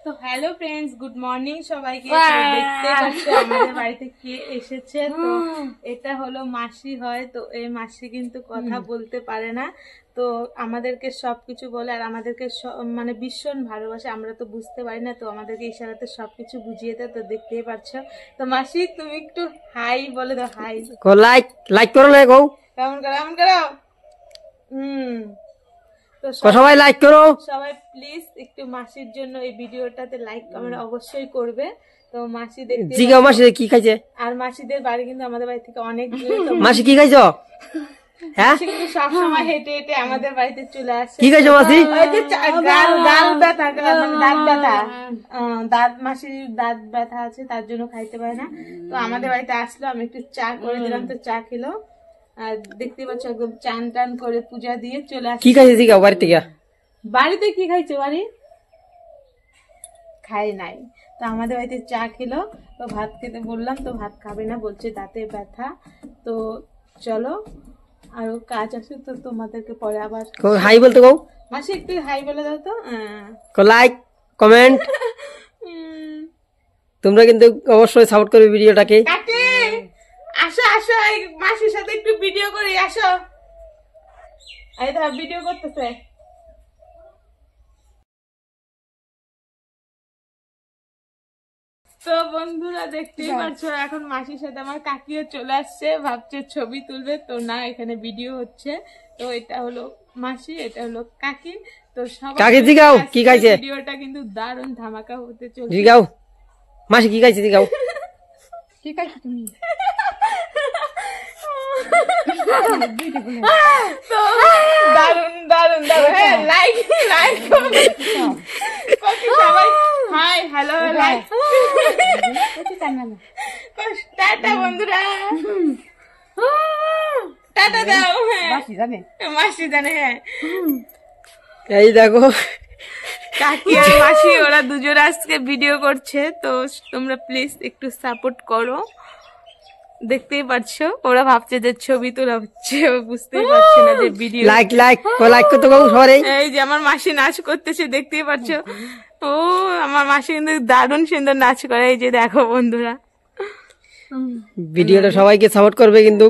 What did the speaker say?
তো hello friends, good morning সবাইকে। দেখতে পাচ্ছ আমাদের বাড়িতে কে এসেছে। তো এটা হলো মাসি হয়। তো এই মাসি কিন্তু কথা বলতে পারে না, তো আমাদেরকে সবকিছু বলে আর আমাদেরকে মানে ভীষণ ভালোবাসে। আমরা তো বুঝতে পারি না, তো আমাদেরকে ইশারাতে সবকিছু বুঝিয়ে দেয়। তো দেখতেই পাচ্ছ। তো মাসি তুমি একটু হাই বলে দাও। হাই লাইক লাইক করো না গো, কেমন করো এমন করো। তো সবাই লাইক করো। সবাই প্লিজ একটু মাসির জন্য এই ভিডিওটাতে লাইক কমেন্ট অবশ্যই করবে। তো মাসি দেখতে জিগাও মাসি কি খাইছে। আর মাসিদের বাড়ি কিন্তু আমাদের বাড়ি থেকে অনেক দূরে। তো মাসি কি খাইছো? হ্যাঁ, মাসি কিন্তু সবসময় হেঁটে হেঁটে আমাদের বাড়িতে চলে আসে। কি খাইছো মাসি? গাল ব্যথা, মানে দাঁত ব্যথা, মাসির দাঁত ব্যথা আছে, তার জন্য খাইতে পারে না। তো আমাদের বাড়িতে আসলো, আমি একটু চা করে দিলাম, তো চা খেলো। আর দেখতে পাচ্ছ একদম চান টান করে পূজা দিয়ে চলে আসে। কি খাইছে জিগাও বাড়ি থেকে? বাড়িতে কি খাইছো? বাড়ি খাই নাই। তো আমাদের বাড়িতে চা খেলো। তো ভাত খেতে বললাম, তো ভাত খাবে না, বলছে দাঁতে ব্যথা। তো চলো, আরো কাজ আছে, তো তোমাদেরকে পরে আবার হাই বলতে গো। মাসি একটু হাই বলে দাও তো। লাইক কমেন্ট তোমরা কিন্তু অবশ্যই সাপোর্ট করবে ভিডিওটাকে। কাকে আসো আসো, এই মাসির সাথে একটু ভিডিও করি, আসো। এই তো ভিডিও করতেছে। তো বন্ধুরা দেখতেই পাচ্ছ, এখন মাসির সাথে আমার কাকিও চলে আসছে, ভাবছে ছবি তুলবে। তো না, এখানে ভিডিও হচ্ছে। তো এটা হলো মাসি, এটা হলো কাকি। তো সবাই কাকি জিগাও কি খাইছে। ভিডিওটা কিন্তু দারুণ ধামাকা হতে চলছে। জিগাও মাসি কি খাইছে, জিগাও কি খাইছো তুমি? তো দারুণ দারুণ দারুণ। হ্যাঁ, লাইক লাইক সবাই হাই হ্যালো লাইক। টাটা বন্ধুরা, টাটা দাও। হ্যাঁ মাসি জানে। হ্যাঁ, এই দেখো কাকি আর মাসি ওরা দুজন আজকে ভিডিও করছে। তো তোমরা প্লিজ একটু সাপোর্ট করো। দেখতেই পাচ্ছো, ওরা ভাবছে যে ছবি তোলা হচ্ছে, বুঝতেই পারছে না যে ভিডিও। লাইক লাইক লাইক করতে গো সবাই। এই যে আমার মাসি নাচ করতেছে, দেখতেই পাচ্ছো। ও আমার মাসি কিন্তু দারুণ সুন্দর নাচ করে। এই যে দেখো বন্ধুরা, ভিডিওটা সবাইকে সাপোর্ট করবে কিন্তু।